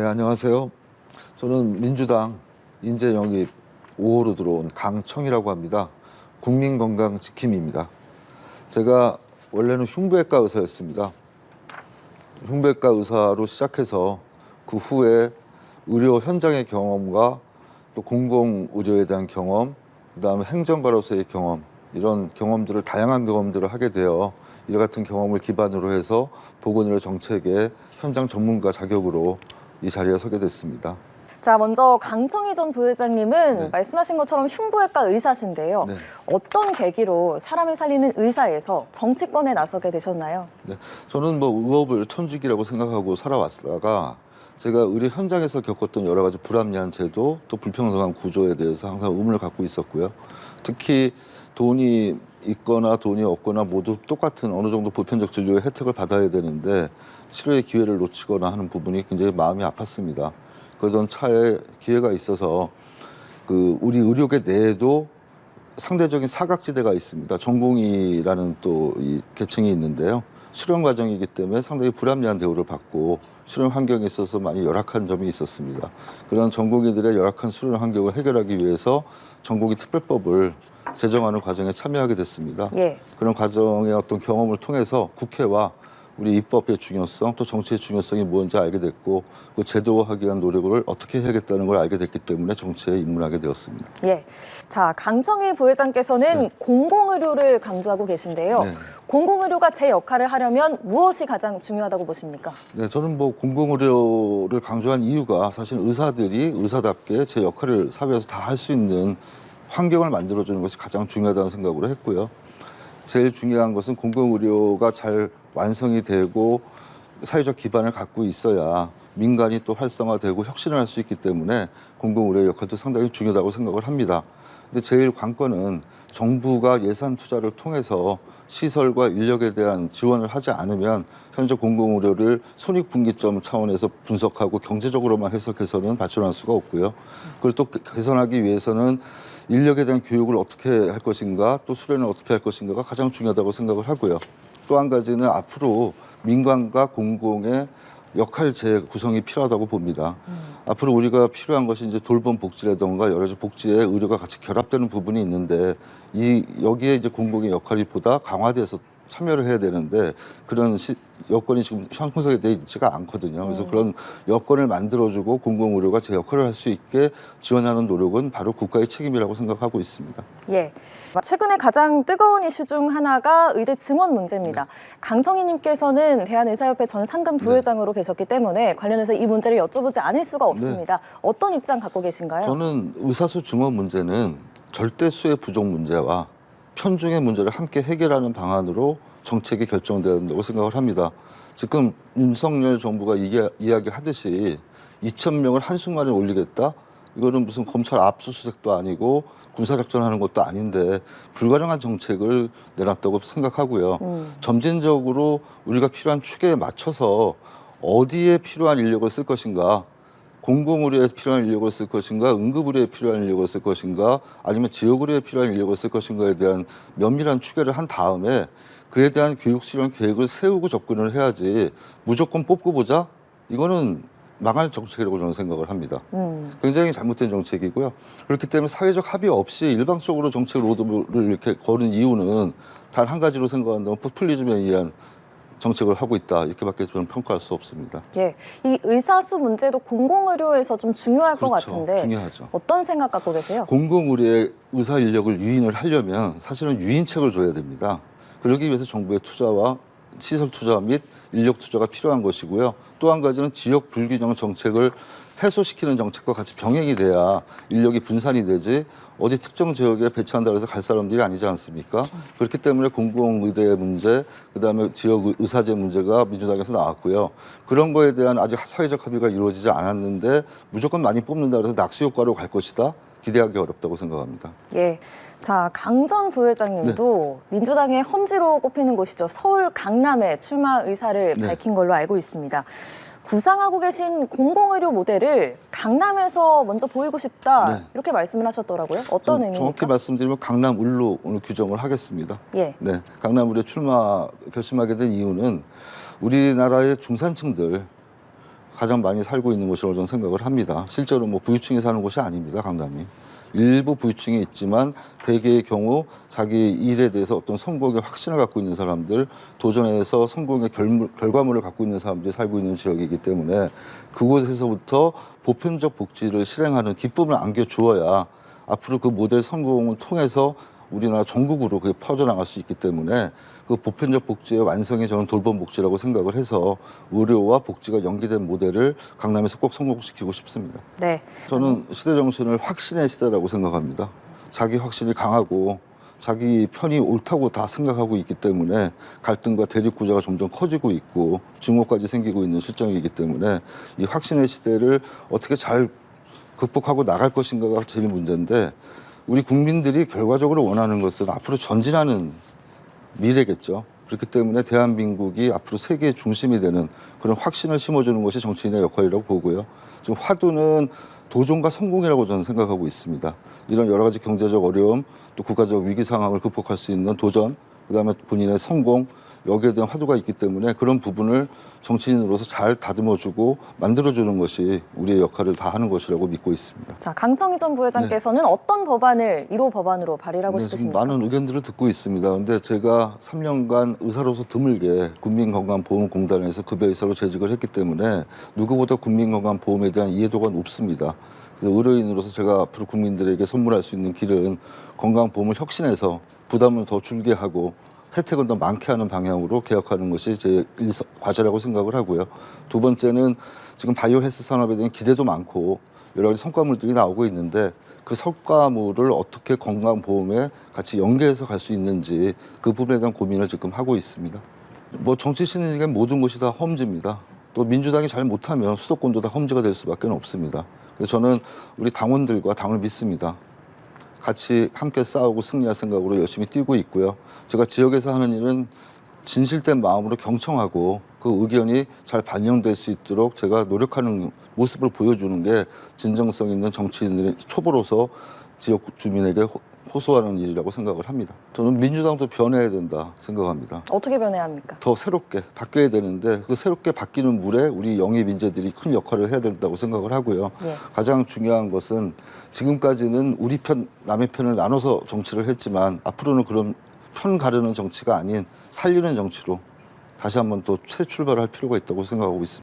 네, 안녕하세요. 저는 민주당 인재 영입 5호로 들어온 강청이라고 합니다. 국민건강지킴이입니다. 제가 원래는 흉부외과 의사였습니다. 흉부외과 의사로 시작해서 그 후에 의료 현장의 경험과 또 공공의료에 대한 경험, 그다음에 행정가로서의 경험, 이런 경험들을 다양한 경험들을 하게 되어 이와 같은 경험을 기반으로 해서 보건의료 정책의 현장 전문가 자격으로 이 자리에 서게 됐습니다. 자, 먼저 강청희 전 부회장님은 네. 말씀하신 것처럼 흉부외과 의사신데요. 네. 어떤 계기로 사람을 살리는 의사에서 정치권에 나서게 되셨나요? 네, 저는 뭐 의업을 천직이라고 생각하고 살아왔다가 제가 의료 현장에서 겪었던 여러 가지 불합리한 제도 또 불평등한 구조에 대해서 항상 의문을 갖고 있었고요. 특히 돈이 있거나 돈이 없거나 모두 똑같은 어느 정도 보편적 진료의 혜택을 받아야 되는데 치료의 기회를 놓치거나 하는 부분이 굉장히 마음이 아팠습니다. 그러던 차에 기회가 있어서 우리 의료계 내에도 상대적인 사각지대가 있습니다. 전공의라는 또 이 계층이 있는데요. 수련 과정이기 때문에 상당히 불합리한 대우를 받고 수련 환경에 있어서 많이 열악한 점이 있었습니다. 그런 전공의들의 열악한 수련 환경을 해결하기 위해서 전공의 특별법을 제정하는 과정에 참여하게 됐습니다. 예. 그런 과정의 어떤 경험을 통해서 국회와 우리 입법의 중요성 또 정치의 중요성이 뭔지 알게 됐고 그 제도화하기 위한 노력을 어떻게 해야겠다는 걸 알게 됐기 때문에 정치에 입문하게 되었습니다. 예. 자, 강청희 부회장께서는 네. 공공의료를 강조하고 계신데요. 네. 공공의료가 제 역할을 하려면 무엇이 가장 중요하다고 보십니까? 네, 저는 뭐 공공의료를 강조한 이유가 사실 의사들이 의사답게 제 역할을 사회에서 다 할 수 있는 환경을 만들어주는 것이 가장 중요하다는 생각으로 했고요. 제일 중요한 것은 공공의료가 잘 완성이 되고 사회적 기반을 갖고 있어야 민간이 또 활성화되고 혁신을 할 수 있기 때문에 공공의료의 역할도 상당히 중요하다고 생각을 합니다. 근데 제일 관건은 정부가 예산 투자를 통해서 시설과 인력에 대한 지원을 하지 않으면 현재 공공의료를 손익분기점 차원에서 분석하고 경제적으로만 해석해서는 발전할 수가 없고요. 그걸 또 개선하기 위해서는 인력에 대한 교육을 어떻게 할 것인가 또 수련을 어떻게 할 것인가가 가장 중요하다고 생각을 하고요. 또 한 가지는 앞으로 민간과 공공의 역할 재구성이 필요하다고 봅니다. 앞으로 우리가 필요한 것이 이제 돌봄 복지라든가 여러 가지 복지에 의료가 같이 결합되는 부분이 있는데 여기에 이제 공공의 역할이 보다 강화돼서 참여를 해야 되는데 그런 여건이 지금 형성이 돼 있지가 않거든요. 그래서 그런 여건을 만들어주고 공공의료가 제 역할을 할 수 있게 지원하는 노력은 바로 국가의 책임이라고 생각하고 있습니다. 예. 최근에 가장 뜨거운 이슈 중 하나가 의대 증원 문제입니다. 강청희 님께서는 대한의사협회 전 상근 부회장으로 계셨기 때문에 관련해서 이 문제를 여쭤보지 않을 수가 없습니다. 어떤 입장 갖고 계신가요? 저는 의사수 증원 문제는 절대수의 부족 문제와 편중의 문제를 함께 해결하는 방안으로 정책이 결정돼야 된다고 생각을 합니다. 지금 윤석열 정부가 이야기하듯이 2,000명을 한순간에 올리겠다? 이거는 무슨 검찰 압수수색도 아니고 군사작전하는 것도 아닌데 불가능한 정책을 내놨다고 생각하고요. 점진적으로 우리가 필요한 축에 맞춰서 어디에 필요한 인력을 쓸 것인가 공공의료에 필요한 인력을 쓸 것인가 응급의료에 필요한 인력을 쓸 것인가 아니면 지역의료에 필요한 인력을 쓸 것인가에 대한 면밀한 추계를 한 다음에 그에 대한 교육 수련 계획을 세우고 접근을 해야지 무조건 뽑고 보자 이거는 망할 정책이라고 저는 생각을 합니다. 굉장히 잘못된 정책이고요. 그렇기 때문에 사회적 합의 없이 일방적으로 정책 로드맵을 이렇게 거는 이유는 단 한 가지로 생각한다면 포퓰리즘에 의한 정책을 하고 있다 이렇게밖에 저는 평가할 수 없습니다. 예, 이 의사수 문제도 공공의료에서 좀 중요할 것 같은데 중요하죠. 어떤 생각 갖고 계세요? 공공의료의 의사 인력을 유인을 하려면 사실은 유인책을 줘야 됩니다. 그러기 위해서 정부의 투자와 시설 투자 및 인력 투자가 필요한 것이고요. 또 한 가지는 지역 불균형 정책을 해소시키는 정책과 같이 병행이 돼야 인력이 분산이 되지 어디 특정 지역에 배치한다고 해서 갈 사람들이 아니지 않습니까? 그렇기 때문에 공공의대 문제, 그다음에 지역 의사제 문제가 민주당에서 나왔고요. 그런 거에 대한 아직 사회적 합의가 이루어지지 않았는데 무조건 많이 뽑는다 그래서 낙수 효과로 갈 것이다. 기대하기 어렵다고 생각합니다. 예. 자, 강 전 부회장님도 민주당의 험지로 꼽히는 곳이죠. 서울 강남에 출마 의사를 밝힌 걸로 알고 있습니다. 구상하고 계신 공공의료 모델을 강남에서 먼저 보이고 싶다 이렇게 말씀을 하셨더라고요. 어떤 의미입니까? 정확히 말씀드리면 강남 을로 오늘 규정을 하겠습니다. 예. 네, 강남 을에 결심하게 된 이유는 우리나라의 중산층들 가장 많이 살고 있는 곳이라고 저는 생각을 합니다. 실제로 뭐 부유층이 사는 곳이 아닙니다, 강남이. 일부 부유층이 있지만 대개의 경우 자기 일에 대해서 어떤 성공의 확신을 갖고 있는 사람들, 도전해서 성공의 결과물을 갖고 있는 사람들이 살고 있는 지역이기 때문에 그곳에서부터 보편적 복지를 실행하는 기쁨을 안겨주어야 앞으로 그 모델 성공을 통해서 우리나라 전국으로 그게 퍼져나갈 수 있기 때문에 그 보편적 복지의 완성이 저는 돌봄 복지라고 생각을 해서 의료와 복지가 연계된 모델을 강남에서 꼭 성공시키고 싶습니다. 네. 저는 시대 정신을 확신의 시대라고 생각합니다. 자기 확신이 강하고 자기 편이 옳다고 다 생각하고 있기 때문에 갈등과 대립 구조가 점점 커지고 있고 증오까지 생기고 있는 실정이기 때문에 이 확신의 시대를 어떻게 잘 극복하고 나갈 것인가가 제일 문제인데 우리 국민들이 결과적으로 원하는 것은 앞으로 전진하는 미래겠죠. 그렇기 때문에 대한민국이 앞으로 세계의 중심이 되는 그런 확신을 심어주는 것이 정치인의 역할이라고 보고요. 지금 화두는 도전과 성공이라고 저는 생각하고 있습니다. 이런 여러 가지 경제적 어려움, 또 국가적 위기 상황을 극복할 수 있는 도전, 그다음에 본인의 성공, 여기에 대한 화두가 있기 때문에 그런 부분을 정치인으로서 잘 다듬어주고 만들어주는 것이 우리의 역할을 다하는 것이라고 믿고 있습니다. 자, 강정희 전 부회장께서는 어떤 법안을 1호 법안으로 발의를 하고 네, 지금 싶으십니까? 많은 의견들을 듣고 있습니다. 그런데 제가 3년간 의사로서 드물게 국민건강보험공단에서 급여의사로 재직을 했기 때문에 누구보다 국민건강보험에 대한 이해도가 높습니다. 그래서 의료인으로서 제가 앞으로 국민들에게 선물할 수 있는 길은 건강보험을 혁신해서 부담을 더 줄게 하고 혜택은 더 많게 하는 방향으로 개혁하는 것이 제 과제라고 생각을 하고요. 두 번째는 지금 바이오 헬스 산업에 대한 기대도 많고 여러 가지 성과물들이 나오고 있는데 그 성과물을 어떻게 건강보험에 같이 연계해서 갈 수 있는지 그 부분에 대한 고민을 지금 하고 있습니다. 뭐 정치 신인에게 모든 것이 다 험지입니다. 또 민주당이 잘 못하면 수도권도 다 험지가 될 수밖에 없습니다. 그래서 저는 우리 당원들과 당을 믿습니다. 같이 함께 싸우고 승리할 생각으로 열심히 뛰고 있고요. 제가 지역에서 하는 일은 진실된 마음으로 경청하고 그 의견이 잘 반영될 수 있도록 제가 노력하는 모습을 보여주는 게 진정성 있는 정치인들의 초보로서 지역 주민에게 호소하는 일이라고 생각을 합니다. 저는 민주당도 변해야 된다 생각합니다. 어떻게 변해야 합니까? 더 새롭게 바뀌어야 되는데 그 새롭게 바뀌는 물에 우리 영입 인재들이 큰 역할을 해야 된다고 생각을 하고요. 예. 가장 중요한 것은 지금까지는 우리 편, 남의 편을 나눠서 정치를 했지만 앞으로는 그런 편 가르는 정치가 아닌 살리는 정치로 다시 한번 또 새 출발할 필요가 있다고 생각하고 있습니다.